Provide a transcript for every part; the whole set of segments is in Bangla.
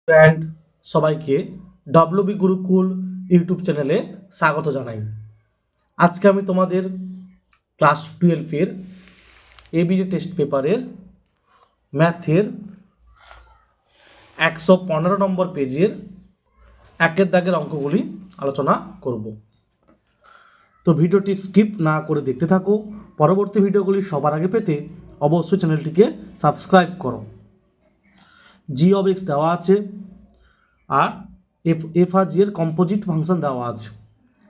ফ্রেন্ড সবাইকে ডব্লিউবি গুরুকুল ইউটিউব চ্যানেলে স্বাগত জানাই। আজকে আমি তোমাদের ক্লাস 12-এর এবিডি টেস্ট পেপারের ম্যাথের 115 নম্বর পেজের একের দাগের অঙ্কগুলি আলোচনা করব। তো ভিডিওটি স্কিপ না করে দেখতে থাকো। পরবর্তী ভিডিওগুলি সবার আগে পেতে অবশ্যই চ্যানেলটিকে সাবস্ক্রাইব করো। জি অফ এক্স দেওয়া আছে আর এফ আর জি এর কম্পোজিট ফাংশন দেওয়া আছে।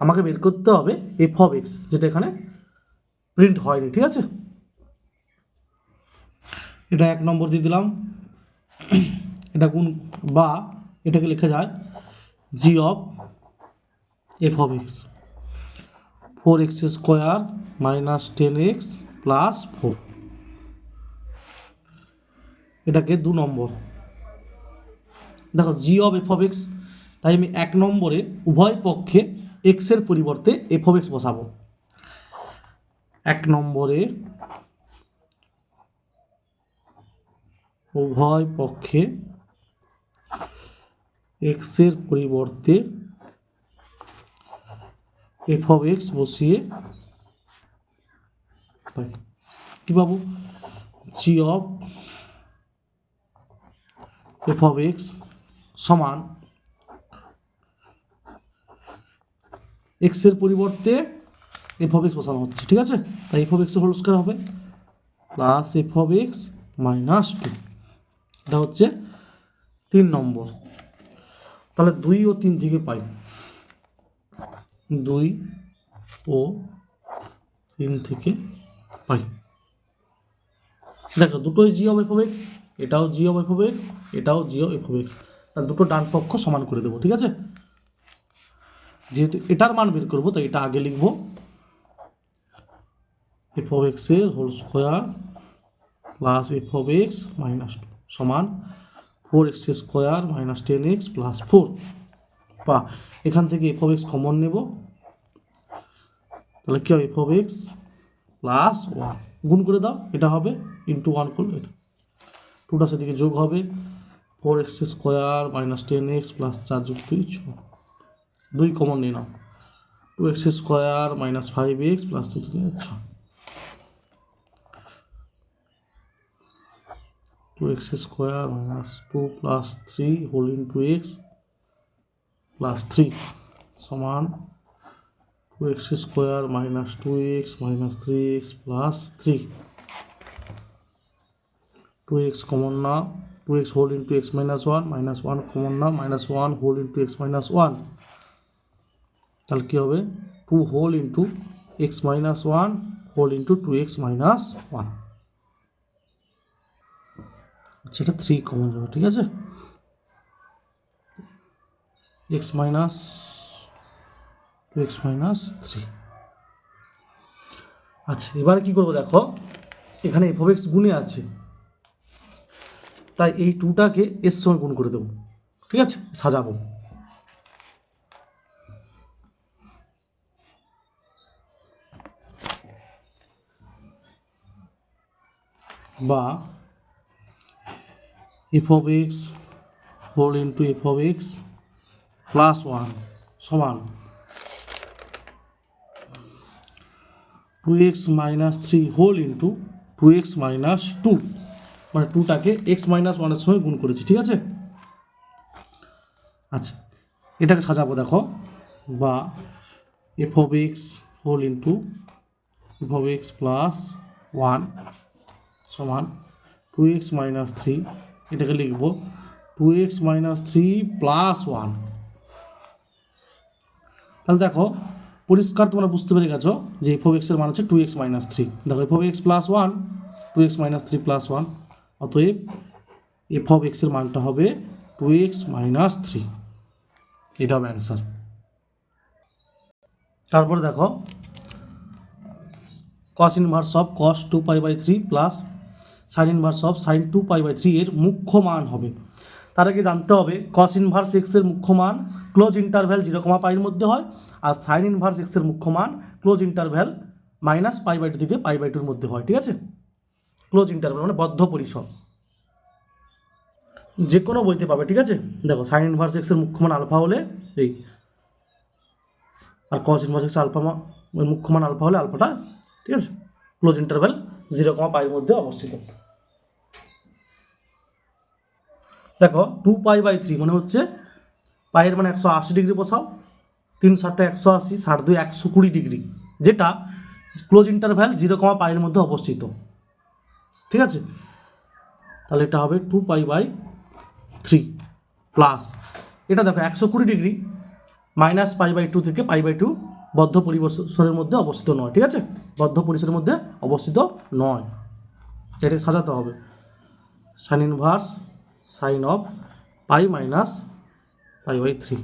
আমাকে বের করতে হবে এফ অফ এক্স, যেটা এখানে প্রিন্ট হয়নি। ঠিক আছে, এটা 1 নম্বর দিয়ে দিলাম। এটা গুণ বা এটাকে লেখা যায় G of F of X 4x square minus 10x plus 4। এটাকে 2 নম্বর। দেখো G of F of X, তাই আমি 1 নম্বরে উভয় পক্ষে এক্সের পরিবর্তে এফ অফ এক্স বসাবো। 1 নম্বরে উভয় পক্ষে এক্সের পরিবর্তে এফ অফ এক্স বসিয়ে কি পাবো, জি অফ এফ অফ এক্স সমান এক্সের পরিবর্তে এফ অফ এক্স বসানো হচ্ছে। ঠিক আছে, তাই এফ অফ এক্সের হোল স্কয়ার হবে plus F of X minus 2। এটা হচ্ছে 3 নম্বর। তাহলে 2 ও 3 থেকে পাই, 2 ও 3 থেকে পাই। দেখো দুটোই জি অফ এফ অফ এক্স, এটাও জি অফ এফ অফ এক্স, এটাও জি অফ এফ অফ এক্স। তাহলে দুটো ডান পক্ষ সমান করে দেবো। ঠিক আছে, যেহেতু এটার মান বের করবো তাই এটা আগে লিখবো, এফ অফ এক্স এর whole square plus F of X minus 2 সমান 4x square minus 10x plus 4। বা এখান থেকে এফ অফ এক্স কমন নেব, তাহলে কি হবে এফ অফ এক্স প্লাস 1 গুণ করে দাও, এটা হবে ইন্টু 1 করলে এটা 2টা সেদিকে যোগ হবে 4x square minus 10x plus 4 যোগ 2 6, 2 কমন নিয়ে নাও, 2x square minus 5x plus 2 থেকে 6, 2x square minus 2 plus 3 whole into X plus 3 সমান 2x square minus 2x minus 3x plus 3। 2x common না, 2x whole into X minus 1 minus 1 common না, minus 1 whole into X minus 1। তাহলে কী হবে 2 whole into X minus 1 whole into 2x minus 1। আচ্ছা, এটা 3 কমন যাবে। ঠিক আছে, এক্স মাইনাস 2x মাইনাস 3। আচ্ছা, এবারে কী করবো, দেখো এখানে এফ অফ এক্স গুণে আছে, তাই এই 2টাকে এর সঙ্গে গুণ করে দেবো। ঠিক আছে, সাজাবো। বা F of X whole into F of X plus 1 সমান 2x minus 3 whole into 2x minus 2, মানে 2টাকে এক্স মাইনাস 1-এর সঙ্গে গুণ করেছি। ঠিক আছে, আচ্ছা এটাকে সাজাবো। দেখো বা F of X whole into F of X plus 1 সমান 2x মাইনাস 3, এটাকে লিখব 2x মাইনাস 3 প্লাস 1। তাহলে দেখো পরিষ্কার তোমরা বুঝতে পেরে গেছো যে এফ অফ এক্সের মান হচ্ছে 2x মাইনাস 3। দেখো F of X plus 1, 2x minus 3 plus 1, অতএব এফ অফ এক্সের মানটা হবে 2x মাইনাস 3। এটা হবে অ্যান্সার। তারপরে দেখো cos inverse of cos 2π/3 plus sine inverse of sine 2π/3 এর মুখ্য মান হবে। তার আগে জানতে হবে কস ইনভার্স এক্সের মুখ্য মান ক্লোজ ইন্টারভ্যাল 0,π-এর মধ্যে হয়, আর সাইন ইনভার্স এক্সের মুখ্য মান ক্লোজ ইন্টারভ্যাল মাইনাস π/2 থেকে π/2-এর মধ্যে হয়। ঠিক আছে, ক্লোজ ইন্টারভ্যাল মানে বদ্ধ পরিসর। যে কোনো বইতে পাবে, ঠিক আছে। দেখো সাইন ইনভার্স এক্সের মুখ্য মান আলফা হলে এই, আর কস ইনভার্স এক্স আলফা মুখ্য মান আলফা হলে আলফাটা, ঠিক আছে, ক্লোজ ইন্টারভ্যাল 0, π মধ্যে অবস্থিত। দেখো 2π/3 মনে হচ্ছে পায়ের মানে 180 ডিগ্রি বসাও, 3 7 180, 7 2 120 ডিগ্রি, যেটা ক্লোজ ইন্টারভ্যাল 0, π মধ্যে অবস্থিত, ঠিক আছে। তাহলে এটা হবে 2π/3 প্লাস এটা দেখো 120 ডিগ্রি -π/2 থেকে π/2 বদ্ধ পরিসরের মধ্যে অবস্থিত নয়, ঠিক আছে, বদ্ধ পরিসরের মধ্যে অবস্থিত নয়, এটাকে সাজাতে হবে। সাইন ইনভার্স সাইন অফ π - π/3,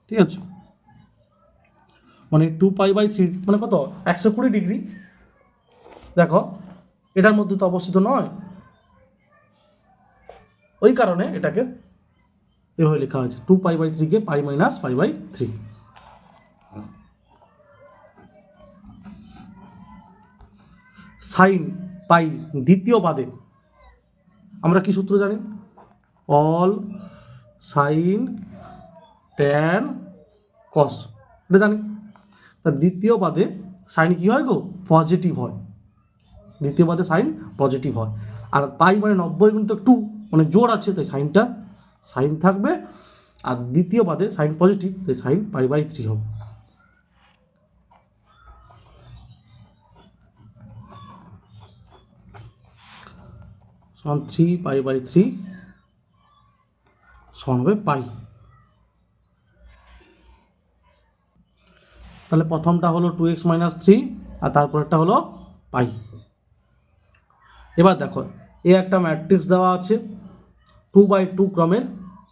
ঠিক আছে, মানে 2π/3 মানে কত, 120 ডিগ্রি। দেখো এটার মধ্যে তো অবস্থিত নয়, ওই কারণে এটাকে এভাবে লেখা হয়েছে 2π/3 কে π - π/3। সাইন পাই দ্বিতীয় পাদে আমরা কি সূত্র জানি, অল সাইন ট্যান কস, এটা জানি। তা দ্বিতীয় পাদে সাইন কি হয় গো, পজিটিভ হয়, দ্বিতীয় পাদে সাইন পজিটিভ হয়, আর পাই মানে 90 × 2 মানে জোর আছে, তাই সাইনটা সাইন থাকবে, আর দ্বিতীয় পাদে সাইন পজিটিভ, তাই সাইন π/3 হবে। সমান 3π/3 সমান হবে পাই। তাহলে প্রথমটা হলো 2x - 3 আর তারপরেরটা হলো পাই। এবার দেখো এ একটা ম্যাট্রিক্স দেওয়া আছে 2/2 ক্রমের,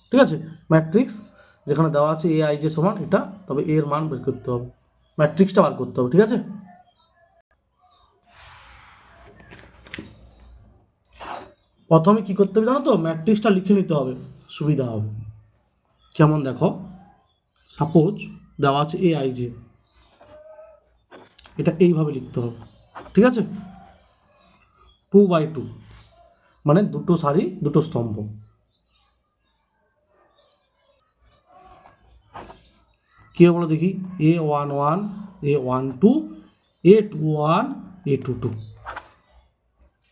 ঠিক আছে, ম্যাট্রিক্স যেখানে দেওয়া আছে aij সমান এটা, তবে এর মান বের করতে হবে, ম্যাট্রিক্সটা বার করতে হবে, ঠিক আছে। প্রথমে কি করতে হবে জানো তো, ম্যাট্রিক্সটা লিখে নিতে হবে, সুবিধা হবে। কেমন দেখো, সাপোজ দেওয়া আছে aij, এটা এইভাবে লিখতে হবে, ঠিক আছে, 2/2 মানে দুটো সারি দুটো স্তম্ভ, কি হবে বলো দেখি, a11 a12 a21 a22,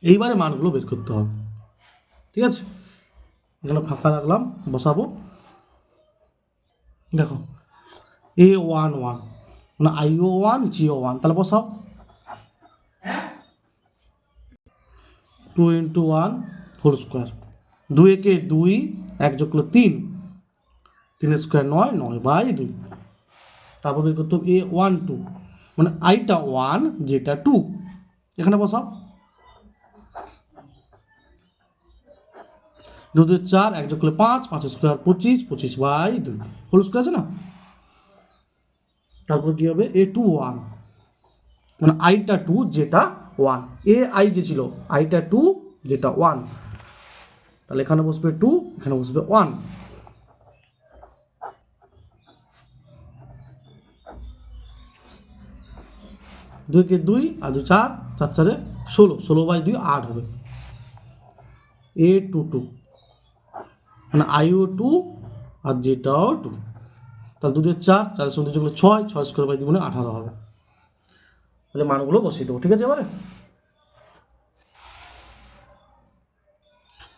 এইবারে মানগুলো বের করতে হবে, ঠিক আছে। এখানে ফাঁকা রাখলাম, বসাবো। দেখো a11 মানে io1 gio1, তাহলে বসাও, 2 × 1 হোল স্কোয়ার, 2 একে 2, 1 যোগ করলে 3, 3 স্কোয়ার 9, 9/2। তারপর বের করতে হবে a12 মানে আইটা 1 যেটা 2, এখানে বসাও, 2 2 4, 1 যোগ করলে 5, 5 স্কোয়ার 25, 25/2 হোল স্কোয়ার আছে না। তারপর কি হবে a21 মানে আইটা 2 যেটা 1, এ আই যে ছিল আইটা 2 যেটা 1, তাহলে এখানে বসবে 2, এখানে বসবে 1। দুই কে 2 আর 2 4, 4 4 16, 16/2 8 হবে। a22 মানে io2 আর যেটাও 2, তাহলে 2 2 4, 4 সঙ্গে 2 যোগ 6, 6 স্কোয়ার/2 মানে 18 হবে। তাহলে মানগুলো বসিয়ে দেবো, ঠিক আছে। এবারে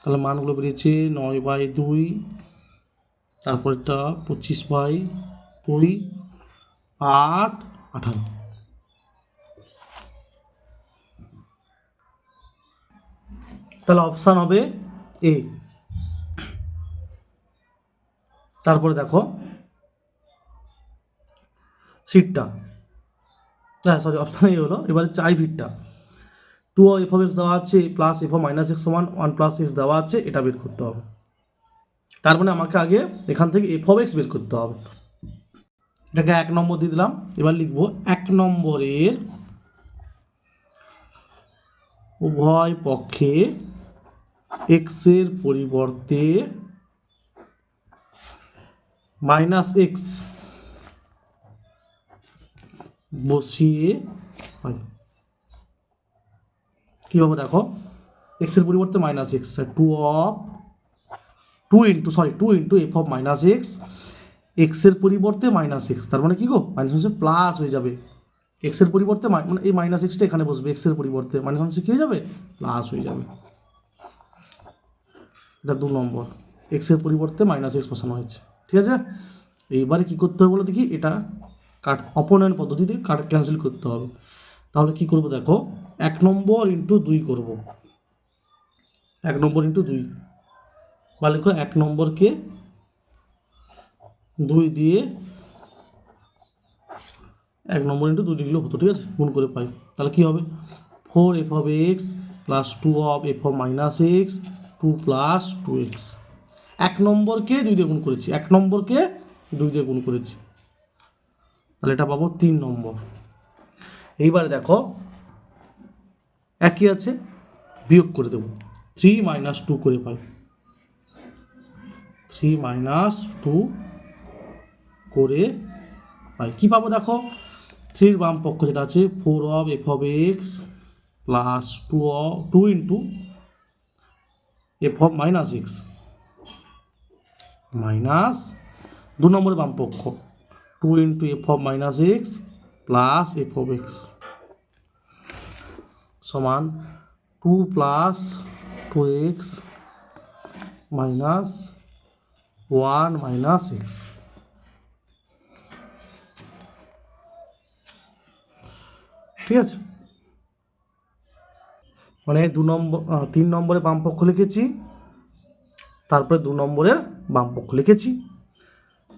তাহলে মানগুলো বেরিয়েছে 9/2, তারপরটা 25/2, 8, 18। তাহলে অপশান হবে এ। তারপরে দেখো সিটটা, হ্যাঁ সরি অপশান এ হলো। এবারে চাই ভিটটা 2f(x) দেওয়া আছে প্লাস f - x সমান 1 + x দেওয়া আছে, এটা বের করতে হবে। তার মানে আমাকে আগে এখান থেকে f(x) বের করতে হবে, এটাকে 1 নম্বর দিয়ে দিলাম। এবার লিখবো 1 নম্বরের উভয় পক্ষে x এর পরিবর্তে -x বসিয়ে পাই। কীভাবে দেখো, এক্সের পরিবর্তে minus x, two into F of minus x, এক্সের পরিবর্তে মাইনাস এক্স, তার মানে কি গো মাইনাস হচ্ছে প্লাস হয়ে যাবে, এক্সের পরিবর্তে মানে এই মাইনাস এক্সটা এখানে বসবে, এক্সের পরিবর্তে মাইনাস হচ্ছে কী হয়ে যাবে, প্লাস হয়ে যাবে। এটা 2 নম্বর, এক্সের পরিবর্তে মাইনাস এক্স বসানো হয়েছে, ঠিক আছে। এইবারে কী করতে হবে বলে দেখি, এটা অপনয়ন পদ্ধতিতে ক্যান্সেল করতে হবে। তাহলে কি করব দেখো, 1 নম্বর ইন্টু 2 করব, 1 নম্বর ইন্টু 2, বা লিখো 1 নম্বরকে 2 দিয়ে 1 নম্বর ইন্টু 2 লিখলেও হতো, ঠিক আছে, গুণ করে পাই। তাহলে কী হবে, 4 F of X plus 2 of F of minus x 2 plus 2x। 1 নম্বরকে 2 দিয়ে গুণ করেছি, 1 নম্বরকে 2 দিয়ে গুণ করেছি, তাহলে এটা পাবো 3 নম্বর। এইবারে দেখো একই আছে, বিয়োগ করে দেবো, 3 মাইনাস 2 করে পাই, 3 মাইনাস 2 করে পাই, কী পাবো দেখো, 3 বাম পক্ষ যেটা আছে 4 of F of X plus 2 into F of minus x minus 2 নম্বরের বাম পক্ষ 2 into F of minus x plus F of x সমান 2 plus 2x minus 1 minus x. ঠিক আছে, মানে 3 নম্বরে বাম পক্ষ লিখেছি, তারপরে 2 নম্বরের বাম পক্ষ লিখেছি,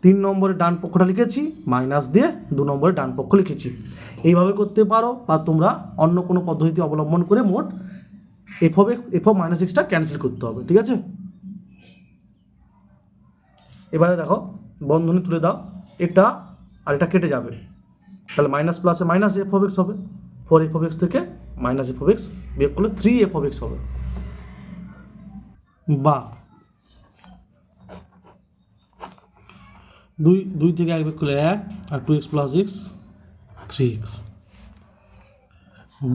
3 নম্বরের ডান পক্ষটা লিখেছি, মাইনাস দিয়ে 2 নম্বরের ডান পক্ষ লিখেছি। এইভাবে করতে পারো, বা তোমরা অন্য কোনো পদ্ধতি অবলম্বন করে মোট F of minus extra cancel করতে হবে, ঠিক আছে। এবারে দেখো বন্ধনী তুলে দাও, এটা আর এটা কেটে যাবে, তাহলে মাইনাস প্লাসে মাইনাস এফ অফ এক্স হবে, 4 এফ অফ এক্স থেকে মাইনাস এফ অফ এক্স বিয়োগ করলে 3 এফ অফ এক্স হবে, বা 2 থেকে 1 বিয়োগ করলে 1 আর 2x প্লাস এক্স 3x,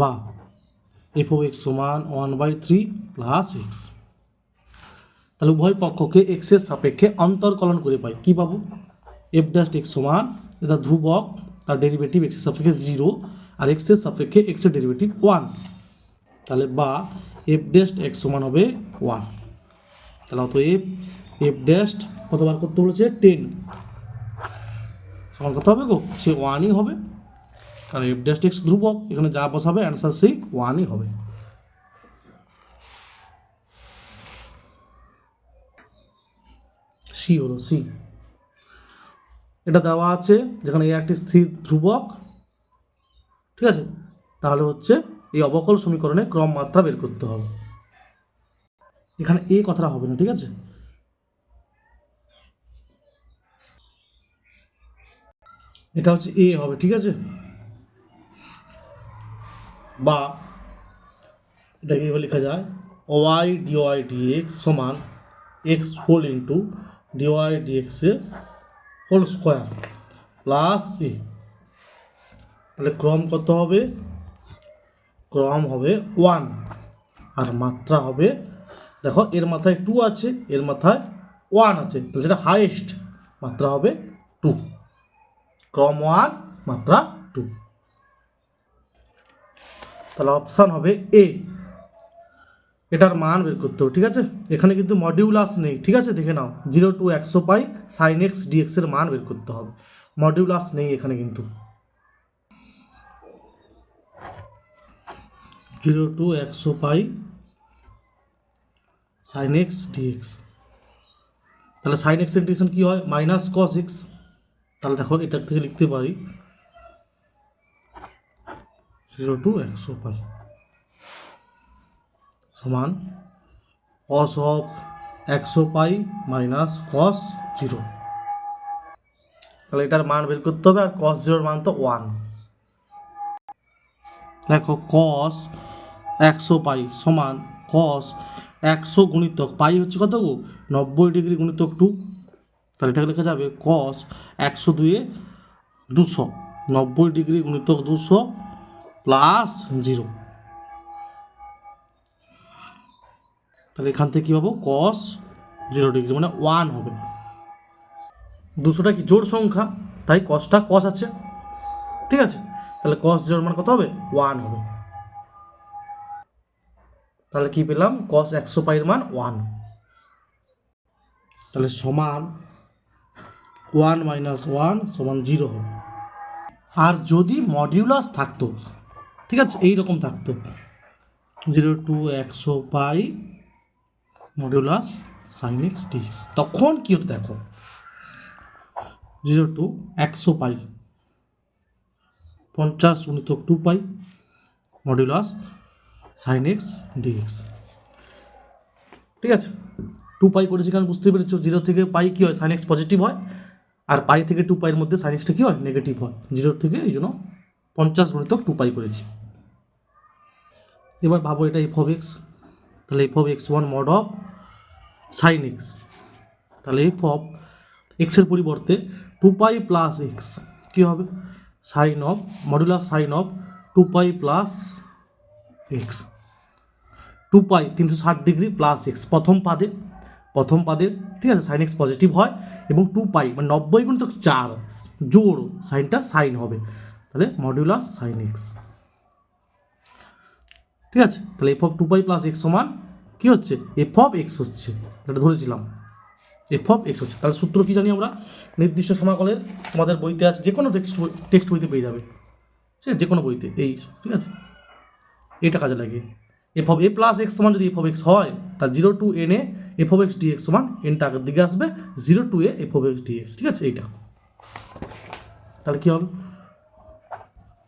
বা এফ অফ এক্স সমান 1/3 প্লাস এক্স। তাহলে উভয় পক্ষকে এক্সের সাপেক্ষে অন্তর্কলন করে পাই, কী পাবো, এফ ড্যাশ এক্স সমান, এটা ধ্রুবক, তার ডেরিভেটিভ এক্সের সাপেক্ষে 0 আর এক্সের সাপেক্ষে এক্সের ডেরিভেটিভ 1, তাহলে বা এফ ড্যাশ এক্স সমান হবে 1। তাহলে অতএব এফ ড্যাশ কতবার করতে বলেছে, 10 সমান কত হবে গো, সে 1ই হবে, কারণ এফ ড্যাশ এক্স ধ্রুবক, এখানে যা বসাবে অ্যান্সার সেই 1ই হবে। সি হলো সি। এটা দেওয়া আছে যেখানে এ একটি স্থির ধ্রুবক, ঠিক আছে, তাহলে হচ্ছে এই অবকল সমীকরণে ক্রম মাত্রা বের করতে হবে, এখানে এ কথাটা হবে না, ঠিক আছে। এটা হচ্ছে এ হবে, ঠিক আছে, বা এটাকে এভাবে লেখা যায় ওয়াই ডিওয়াই ডিএক্স সমান x whole into dy dx এর হোল স্কোয়ার প্লাস এ। তাহলে ক্রম কত হবে, ক্রম হবে 1 আর মাত্রা হবে, দেখো এর মাথায় 2 আছে, এর মাথায় 1 আছে, তো যেটা হাইয়েস্ট মাত্রা হবে 2, ক্রম 1 মাত্রা 2, তাহলে অপশান হবে এ। এটার মান বের করতে হবে, ঠিক আছে, এখানে কিন্তু মডিউলাস নেই, ঠিক আছে, দেখে নাও 0 to 100 pi sine x dx এর মান বের করতে হবে, মডিউলাস নেই এখানে কিন্তু, 0 to 100 pi sine x dx, তাহলে সাইন এক্স এর ডিরেকশন কী হয়, মাইনাস কস এক্স, তাহলে দেখো এটার থেকে লিখতে পারি 0 to 100 পাই সমান cos of 100 pi minus cos 0, তাহলে এটার মান বের করতে হবে, আর কস 0 মান তো 1, দেখো কস 100 পাই সমান কস 100 গুণিতক পাই হচ্ছে কত গো, 90 ডিগ্রি গুণিতক 2, তাহলে এটাকে লেখা যাবে কস 100 2 200, 90 ডিগ্রি গুণিতক 200 প্লাস 0, তাহলে এখান থেকে কী পাবো, কস 0 ডিগ্রি মানে 1 হবে। 200টা কি জোড় সংখ্যা, তাই কসটা কস আছে, ঠিক আছে। তাহলে কস 0 মান কত হবে, 1 হবে। তাহলে কি পেলাম, কস 100 পাইয়ের মান 1। তাহলে সমান 1 - 1 সমান 0 হবে। আর যদি মডিউলাস থাকতো, ঠিক আছে, এইরকম থাকতো 0 to 100 pi modulus sine x dx, তখন কি হতো দেখো, 0 to 100 পাই 50 গুণিতক 2 পাই মডিউলাস সাইন এক্স ডিএক্স, ঠিক আছে। 2 পাই করেছি কারণ বুঝতে পেরেছো 0 থেকে পাই কী হয়, সাইন এক্স পজিটিভ হয়, আর পাই থেকে 2 পাইয়ের মধ্যে সাইন এক্সটা কী হয়, নেগেটিভ হয় 0 থেকে, এই জন্য 50 গুণিতক 2 পাই করেছি। এবার ভাবো এটা এফ অফ এক্স, তাহলে f of x 1 mod of sine x, তাহলে এফ অফ এক্সের পরিবর্তে 2 পাই প্লাস এক্স কী হবে, sine of modulus sine of 2 pi plus x. 2 pi 360 degree plus x প্রথম পাদে, ঠিক আছে, সাইন এক্স পজিটিভ হয়, এবং 2 পাই মানে 90 গুণিতক 4 জোড় সাইনটা সাইন হবে, তাহলে মডুলাস সাইন এক্স, ঠিক আছে। তাহলে f of 2 pi plus x সমান কী হচ্ছে, এফ অফ এক্স হচ্ছে, এটা ধরেছিলাম এফ অফ এক্স হচ্ছে। তাহলে সূত্র কী জানি আমরা, নির্দিষ্ট সমাকলের, তোমাদের বইতে আছে, যে কোনো টেক্সট বইতে পেয়ে যাবে, ঠিক আছে, যে কোনো বইতে, এই ঠিক আছে, এটা কাজে লাগে। F of A plus x সমান যদি এফ অফ এক্স হয়, তাহলে 0 to n a f of x dx সমান এনটা আগের দিকে আসবে, 0 to a f of x dx, ঠিক আছে, এইটা। তাহলে কী হবে,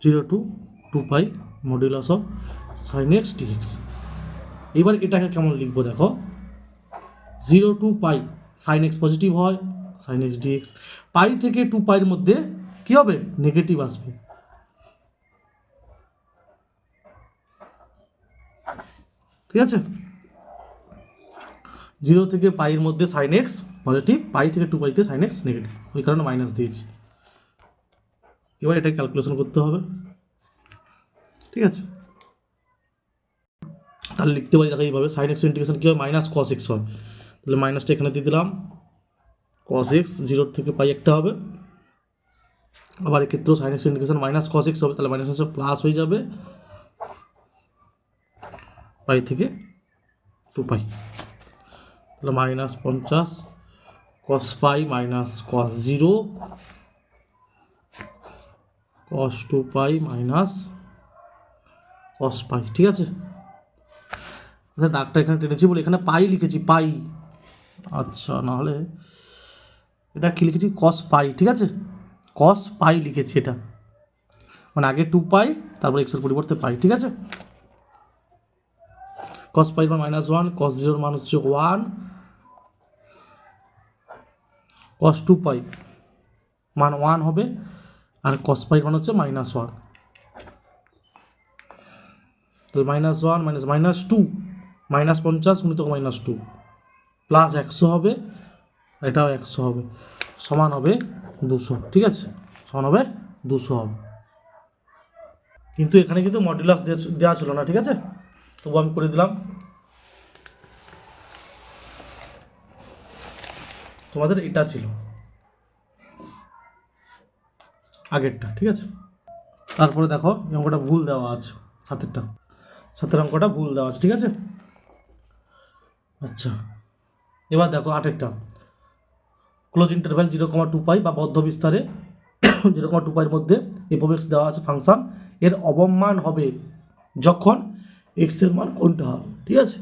0 to 2 pi modulus of sine x dx. এবার এটাকে কেমন লিখবো দেখো, 0 to pi sine x positive হয়, সাইন এক্স ডিএক্স, পাই থেকে 2 পাইয়ের মধ্যে কী হবে, নেগেটিভ আসবে, ঠিক আছে। 0 থেকে পাইয়ের মধ্যে সাইন এক্স পজিটিভ, পাই থেকে 2 পাইতে সাইন এক্স নেগেটিভ, ওই কারণে মাইনাস দিয়েছি। এবার এটা ক্যালকুলেশন করতে হবে, ঠিক আছে। তাহলে লিখতে পারি দেখো এইভাবে, সাইন এক্স ইন্টিগ্রেশন কী হয়, মাইনাস কস এক্স হয়, তাহলে মাইনাসটা এখানে দিয়ে দিলাম, কস এক্স 0 থেকে পাই একটা হবে, আবার এক্ষেত্রেও sine x integration minus cos x হবে, তাহলে মাইনাস প্লাস হয়ে যাবে পাই থেকে 2 পাই, তাহলে মাইনাস 50 কস পাই মাইনাস কস 0 কস 2 পাই মাইনাস কস পাই, ঠিক আছে। আচ্ছা দাগটা এখানে টেনেছি বলে এখানে পাই লিখেছি, পাই, আচ্ছা নাহলে এটা কী লিখেছি, কস পাই, ঠিক আছে, কস পাই লিখেছি এটা, মানে আগে 2 পাই তারপর এক্সের পরিবর্তে পাই, ঠিক আছে। কস পাই মান -1, কস 0 মান হচ্ছে 1, কস 2 পাই মান 1 হবে, আর কস পাই মান হচ্ছে -1, তাহলে -1 -2 -50 গুণিতক -2 প্লাস 100 হবে, এটাও 100 হবে, সমান হবে 200, ঠিক আছে, সমান হবে 200 হবে। কিন্তু এখানে কিন্তু মডুলাস দেওয়া ছিল না, ঠিক আছে, তবু আমি করে দিলাম, তোমাদের এটা ছিল আগেরটা, ঠিক আছে। তারপরে দেখো অঙ্কটা ভুল দেওয়া আছে, সাতের অঙ্কটা ভুল দেওয়া আছে, ঠিক আছে। আচ্ছা এবার দেখো 8এরটা, ক্লোজ ইন্টারভ্যাল 0,2 পাই বা বদ্ধ বিস্তারে 0,2 পাইয়ের মধ্যে এফ অফ এক্স দেওয়া আছে ফাংশন, এর অবমান হবে যখন এক্স এর মান কোনটা হবে, ঠিক আছে।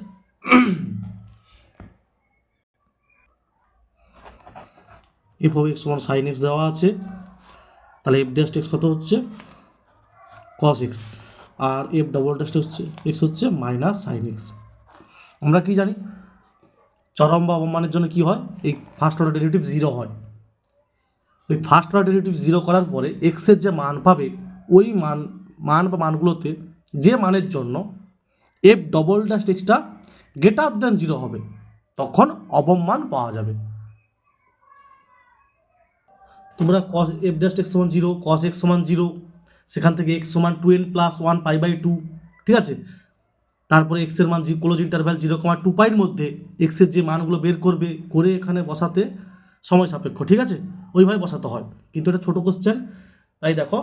এফ অফ এক্স সমান সাইন এক্স দেওয়া আছে, তাহলে এফ ড্যাশ এক্স কত হচ্ছে, কস এক্স, আর এফ ডবল ড্যাশ এক্স হচ্ছে মাইনাস সাইন এক্স। আমরা কি জানি, চরম বা অবমানের জন্য কি হয়, এই ফার্স্ট অর্ডার ডেরিভেটিভ 0 হয়, ওই ফার্স্ট অর্ডার ডেরিভেটিভ 0 করার পরে এক্সের যে মান পাবে, ওই মান বা মানগুলোতে যে মানের জন্য F double dash extra greater than 0 হবে, তখন অবমান পাওয়া যাবে। তোমরা কস এফ ড্যাশ এক্স সমান 0, কস এক্স সমান 0, সেখান থেকে এক্স সমান 2n + 1 পাই/2, ঠিক আছে। তারপরে এক্সের মান ক্লোজ ইন্টারভ্যাল 0,2 পাইয়ের মধ্যে এক্সের যে মানগুলো বের করবে করে এখানে বসাতে সময় সাপেক্ষ, ঠিক আছে, ওইভাবে বসাতে হয়, কিন্তু এটা ছোটো কোশ্চেন, তাই দেখো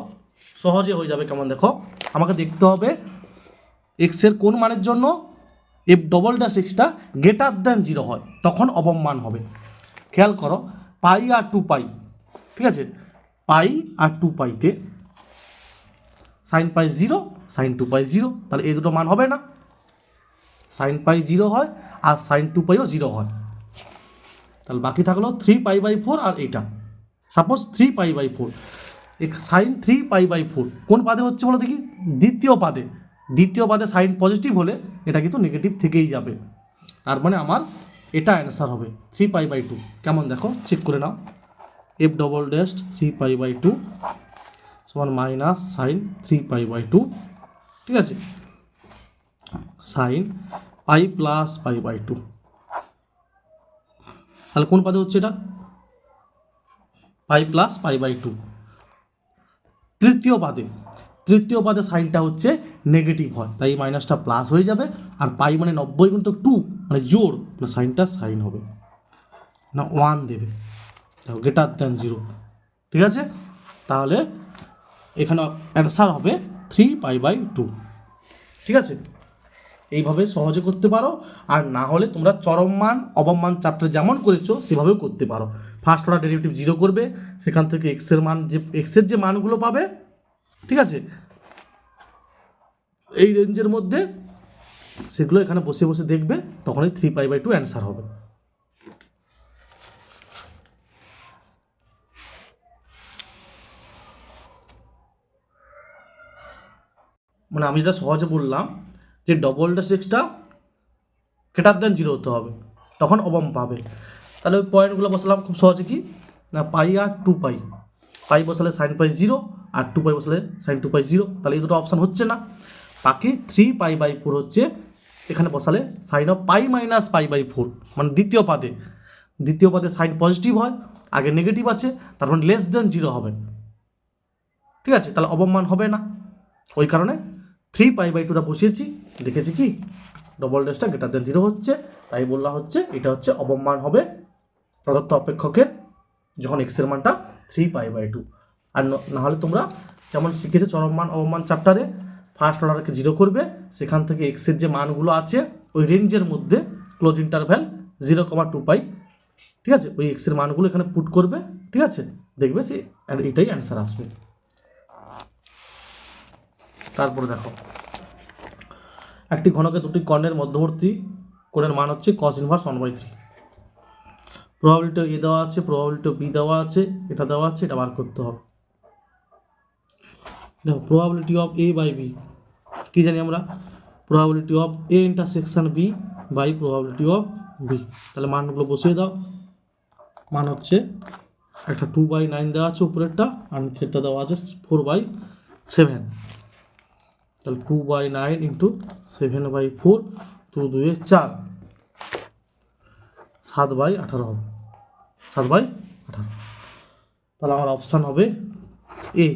সহজে হয়ে যাবে। কেমন দেখো, আমাকে দেখতে হবে এক্সের কোন মানের জন্য F double dash extra greater than 0 হয়, তখন অবমান হবে। খেয়াল করো, পাই আর 2 পাই, ঠিক আছে, পাই আর 2 পাইতে সাইন পাই 0, সাইন 2 পাই 0, তাহলে এই দুটো মান হবে না, সাইন পাই 0 হয় আর সাইন 2 পাইও 0 হয়, তাহলে বাকি থাকলো 3π/4 আর এইটা, সাপোজ 3π/4, সাইন 3π/4 কোন পাদে হচ্ছে বলো দেখি, দ্বিতীয় পাদে, দ্বিতীয় পাদে সাইন পজিটিভ হলে এটা কিন্তু নেগেটিভ থেকেই যাবে, তার মানে আমার এটা অ্যান্সার হবে 3π/2। কেমন দেখো চেক করে নাও, এফ ডবল ড্যাশ 3π/2 সমান মাইনাস সাইন 3π/2, ঠিক আছে, সাইন পাই প্লাস π/2, তাহলে কোন পাদে হচ্ছে এটা, পাই প্লাস π/2, তৃতীয় পাদে সাইনটা হচ্ছে নেগেটিভ হয়, তাই মাইনাসটা প্লাস হয়ে যাবে, আর পাই মানে 90 কিন্তু 2 মানে জোর, না সাইনটা সাইন হবে না 1 দেবে, দেখো গ্রেটার দ্যান 0, ঠিক আছে, তাহলে এখানে অ্যান্সার হবে 3π/2, ঠিক আছে, এইভাবে সহজে করতে পারো, আর না হলে তোমরা চরম মান অবমান চ্যাপ্টার যেমন করেছো সেভাবেও করতে পারো। ফার্স্ট অর্ডার ডেরিভেটিভ 0 করবে, সেখান থেকে এক্সের যে মানগুলো পাবে, ঠিক আছে, এই রেঞ্জের মধ্যে সেগুলো এখানে বসে বসে দেখবে, তখনই 3π/2 অ্যান্সার হবে। মানে আমি যেটা সহজে বললাম যে double dash extra greater than 0 হতে হবে, তখন অবম পাবে, তাহলে ওই পয়েন্টগুলো বসালাম খুব সহজে, কি না পাই আর 2 পাই, পাই বসালে সাইন পাই 0 আর 2 পাই বসালে সাইন 2 পাই 0, তাহলে এই দুটো অপশান হচ্ছে না, বাকি 3π/4 হচ্ছে, এখানে বসালে সাইন অফ পাই মাইনাস π/4, মানে দ্বিতীয় পাদে সাইন পজিটিভ হয়, আগে নেগেটিভ আছে, তার মানে লেস দেন 0 হবে, ঠিক আছে, তাহলে অবমান হবে না, ওই কারণে 3π/2টা বসিয়েছি, দেখেছি কি ডবল ড্যাশটা গ্রেটার দেন 0 হচ্ছে, তাই বললা হচ্ছে এটা হচ্ছে অবমান হবে প্রদত্ত অপেক্ষকের যখন এক্সের মানটা 3π/2, আর না হলে তোমরা যেমন শিখেছো চরম মান অবমান চ্যাপ্টারে ফার্স্ট অর্ডারকে 0 করবে, সেখান থেকে এক্সের যে মানগুলো আছে ওই রেঞ্জের মধ্যে ক্লোজ ইন্টারভ্যাল 0,2 পাই, ঠিক আছে, ওই এক্সের মানগুলো এখানে পুট করবে, ঠিক আছে, দেখবে সে এটাই অ্যান্সার আসবে। তারপরে দেখো, একটি ঘনকে দুটি কর্ণের মধ্যবর্তী কোণের মান হচ্ছে cos ইনভার্স 1/3, প্রবাবিলিটি এ দেওয়া আছে, প্রবাবিলিটি বি দেওয়া আছে, এটা দেওয়া আছে, এটা বার করতে হবে। দেখো probability of A by B কী জানি আমরা, probability of A intersection B by probability of B, তাহলে মানগুলো বসিয়ে দাও, মান হচ্ছে একটা 2/9 দেওয়া আছে উপরেরটা, আর নিচেরটা দেওয়া আছে 4/7, তাহলে 2/9 ইন্টু 7/4, 2 2 4, 7/18 হবে, 7/18, তাহলে আমার অপশান হবে এ।